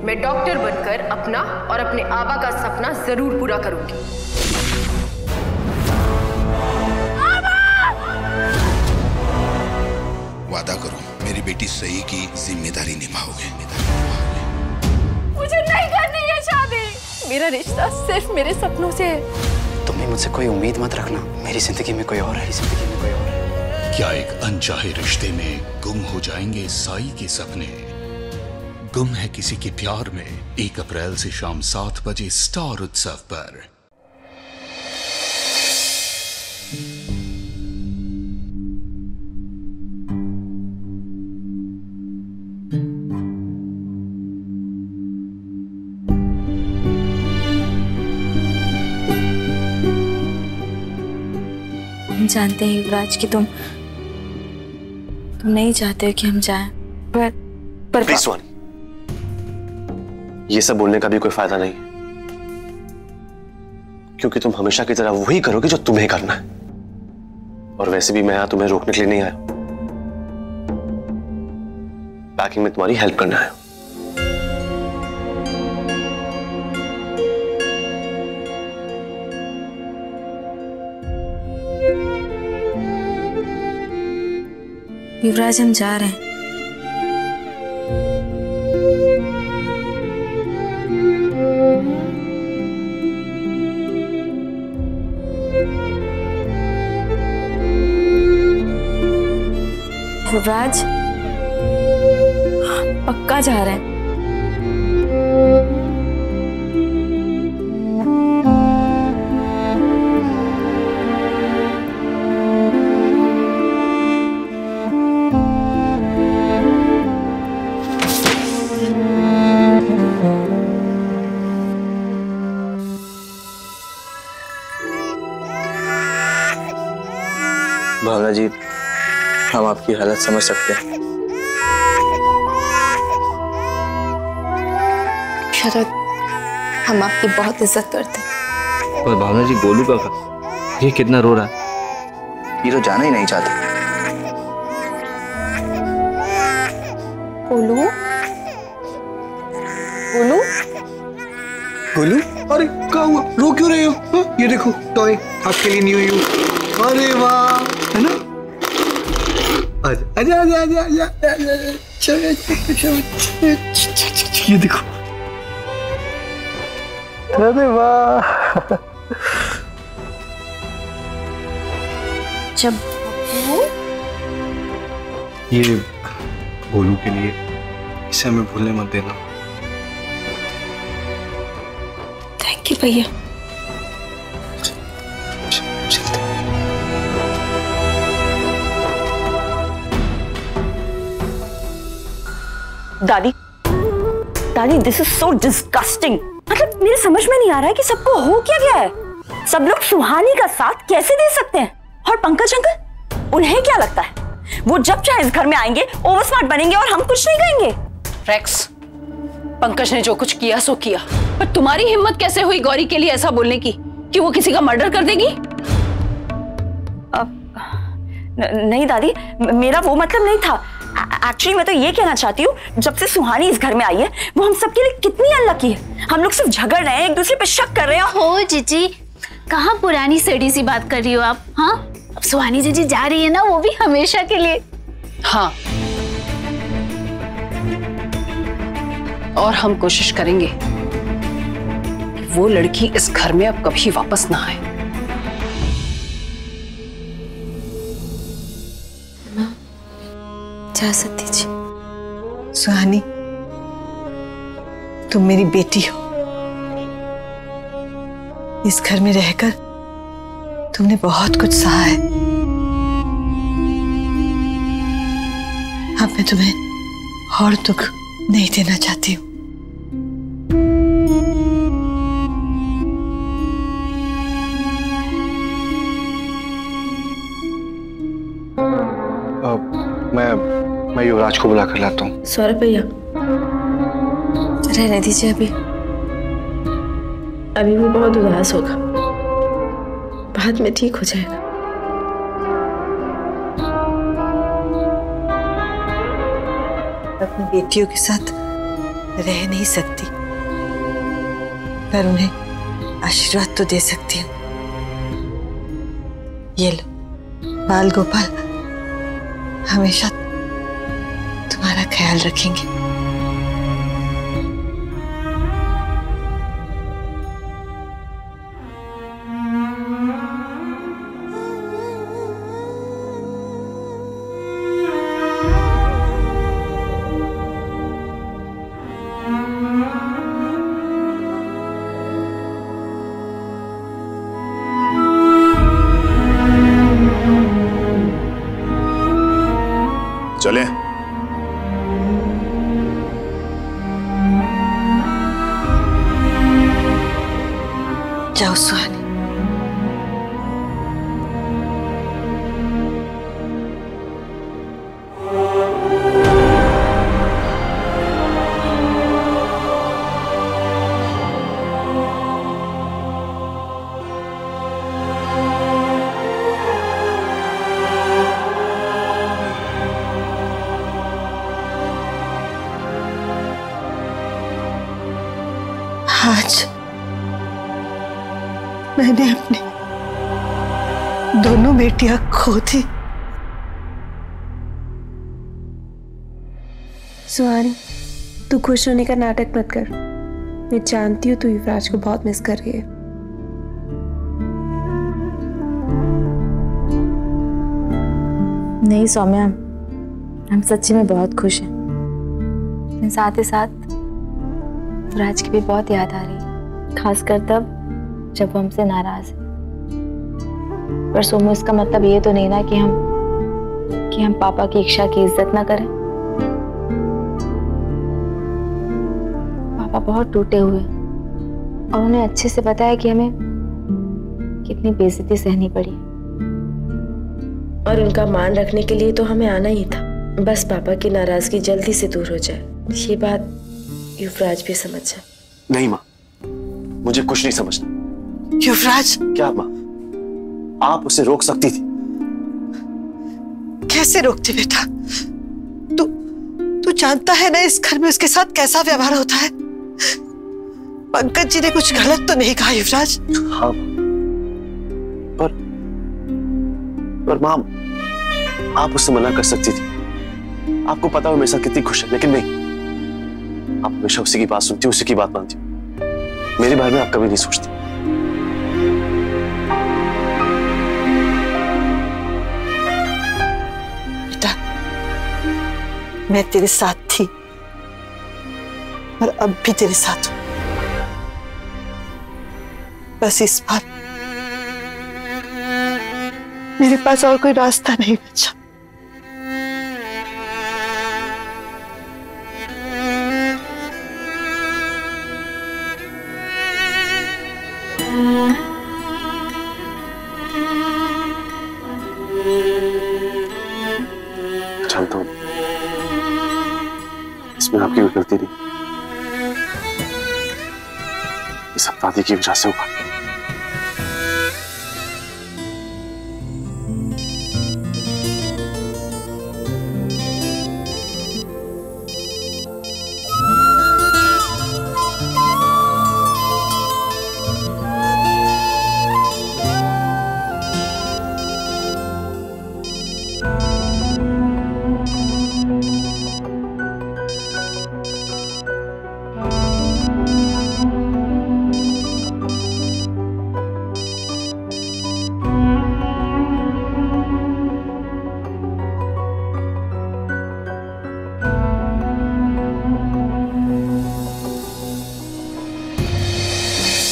मैं डॉक्टर बनकर अपना और अपने आबा का सपना जरूर पूरा करूंगी। वादा करो मेरी बेटी सही की जिम्मेदारी निभाओगे। मुझे नहीं करनी है शादी। मेरा रिश्ता सिर्फ मेरे सपनों से है। तुम्हें मुझसे कोई उम्मीद मत रखना। मेरी जिंदगी में कोई और है, जिंदगी में कोई और है। क्या एक अनचाहे रिश्ते में गुम हो जाएंगे साई के सपने? गुम है किसी के प्यार में 1 अप्रैल से शाम 7 बजे स्टार उत्सव पर। हम जानते हैं युवराज कि तुम नहीं चाहते हो कि हम जाएं, पर प्लीज सुहानी, ये सब बोलने का भी कोई फायदा नहीं, क्योंकि तुम हमेशा की तरह वही करोगे जो तुम्हें करना है। और वैसे भी मैं यहां तुम्हें रोकने के लिए नहीं आया, पैकिंग में तुम्हारी हेल्प करना है। युवराज हम जा रहे हैं। युवराज पक्का जा रहे हैं? भावना जी, हम आपकी हालत समझ सकते हैं। शरद, हम आपकी बहुत इज्जत करते हैं। और भावना जी, गोलू का ये कितना रो रहा है? ये तो जाना ही नहीं चाहता। गोलू, गोलू, गोलू, अरे क्या हुआ? रो क्यों रहे हो? ये देखो टॉय आपके लिए न्यू यू। अरे वाह, है ना? आजा आजा आजा आजा आजा, ये देखो। अरे वाह, जब ये गोलू के लिए, इसे हमें भूलने मत देना। थैंक यू भैया। दादी, दादी, दिस इज सो डिस्गस्टिंग। मतलब मेरे समझ में नहीं आ रहा है कि सबको हो क्या गया है। सब लोग सुहानी का साथ कैसे दे सकते हैं? और पंकज अंकल, उन्हें क्या लगता है वो जब चाहे इस घर में आएंगे, ओवर स्मार्ट बनेंगे और हम कुछ नहीं कहेंगे? रेक्स, पंकज ने जो कुछ किया सो किया, पर तुम्हारी हिम्मत कैसे हुई गौरी के लिए ऐसा बोलने की कि वो किसी का मर्डर कर देगी? नहीं दादी, मेरा वो मतलब नहीं था। एक्चुअली मैं तो ये कहना चाहती हूँ, जब से सुहानी इस घर में आई है, वो हम सबके लिए कितनी अनलकी है। हम लोग सिर्फ झगड़ रहे हैं, एक दूसरे पे शक कर रहे हैं। हो जीजी, कहाँ पुरानी सड़ी सी बात कर रही हो आप? हाँ, अब सुहानी जीजी जा रही है ना, वो भी हमेशा के लिए। हाँ, और हम कोशिश करेंगे कि वो लड़की इस घर में अब कभी वापस ना आए। इजाजत दीजिए। सुहानी, तुम मेरी बेटी हो। इस घर में रहकर तुमने बहुत कुछ सहा है। अब मैं तुम्हें और दुख नहीं देना चाहती हूँ। मैं युवराज को बुला कर लाता हूँ। सौरभ भैया, रहने दीजिए अभी वो बहुत उदास होगा, बाद में ठीक हो जाएगा। अपनी बेटियों के साथ रह नहीं सकती, पर उन्हें आशीर्वाद तो दे सकती हूँ। ये लो, बाल गोपाल हमेशा तुम्हारा ख्याल रखेंगे। चले। जाओ सुहानी। आज मैंने अपनी दोनों बेटियां खो दी। सुहानी, तू खुश होने का नाटक मत कर। मैं जानती हूँ तू युवराज को बहुत मिस कर रही है। नहीं सौम्या, हम सच्ची में बहुत खुश हैं। साथ ही साथ युवराज की भी बहुत याद आ रही है, खासकर तब जब वो हमसे नाराज है। पर सोमू, इसका मतलब ये तो नहीं ना कि हम पापा की इच्छा की इज्जत ना करें। पापा बहुत टूटे हुए और उन्हें अच्छे से पता है कि हमें कितनी बेइज्जती सहनी पड़ी, और उनका मान रखने के लिए तो हमें आना ही था। बस पापा की नाराजगी जल्दी से दूर हो जाए, ये बात युवराज भी समझ जाए। नहीं माँ, मुझे कुछ नहीं समझना। युवराज? क्या माँ, आप उसे रोक सकती थी। कैसे रोकती बेटा? तू जानता है ना इस घर में उसके साथ कैसा व्यवहार होता है। पंकज जी ने कुछ गलत तो नहीं कहा युवराज? हाँ, पर माँ, आप उससे मना कर सकती थी। आपको पता है मेरे साथ कितनी खुश है, लेकिन नहीं, आप हमेशा उसी की बात सुनती, उसी की बात मानती। मेरे बारे में आप कभी नहीं सोचती। बेटा, मैं तेरे साथ थी और अब भी तेरे साथ हूं। बस इस बार मेरे पास और कोई रास्ता नहीं बचा। जानता हूं इसमें आपकी कोई गलती नहीं, ये सब दादी की वजह से हुआ।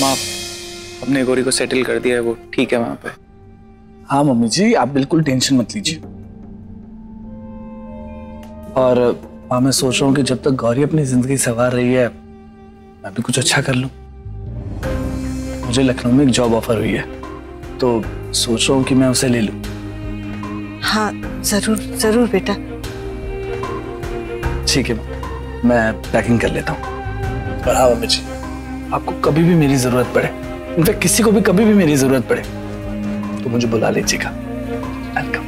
माँ, अपने गौरी को सेटल कर दिया है, वो ठीक है वहां पे। हाँ मम्मी जी, आप बिल्कुल टेंशन मत लीजिए। और हाँ, मैं सोच रहा हूँ कि जब तक गौरी अपनी जिंदगी संवार रही है, मैं भी कुछ अच्छा कर लूँ। मुझे लखनऊ में एक जॉब ऑफर हुई है, तो सोच रहा हूँ कि मैं उसे ले लूँ। हाँ जरूर जरूर बेटा। ठीक है, मैं पैकिंग कर लेता हूँ। और हाँ मम्मी जी, आपको कभी भी मेरी जरूरत पड़े, इनफैक्ट किसी को भी कभी भी मेरी जरूरत पड़े, तो मुझे बुला लीजिएगा। वेलकम।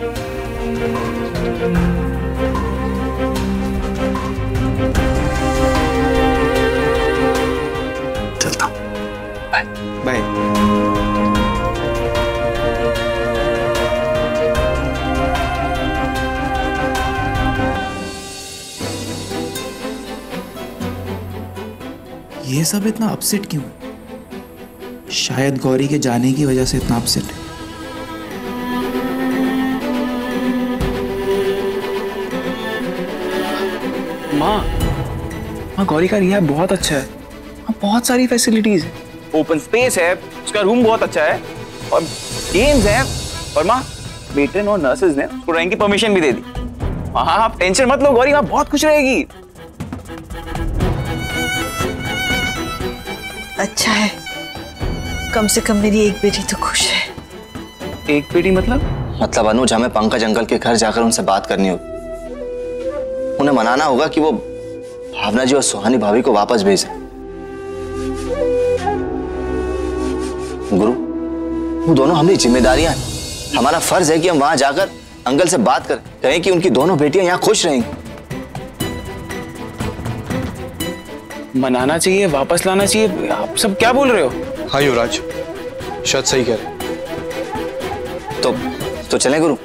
ये सब इतना अपसेट क्यों है? शायद गौरी के जाने की वजह से इतना अपसेट है। माँ गौरी का रिहा बहुत अच्छा है, वहाँ बहुत सारी फैसिलिटीज है, ओपन स्पेस है, उसका रूम बहुत अच्छा है और गेम्स है। और माँ मेट्रन और नर्सेज ने उसको रहने की परमिशन भी दे दी। हाँ आप टेंशन मत लो, गौरी वहाँ बहुत खुश रहेगी। अच्छा है, कम से कम मेरी एक बेटी तो खुश है। एक बेटी मतलब अनुज, हमें पंकज अंकल के घर जाकर उनसे बात करनी होगी। उन्हें मनाना होगा कि वो भावना जी और सुहानी भाभी को वापस भेजें। गुरु, वो दोनों हमारी जिम्मेदारियां हैं। हमारा फर्ज है कि हम वहां जाकर अंकल से बात करें, कहें कि उनकी दोनों बेटियां यहाँ खुश रहेंगी। मनाना चाहिए, वापस लाना चाहिए, आप सब क्या बोल रहे हो? हाँ युवराज, शायद सही कह रहे। तो चलें गुरु।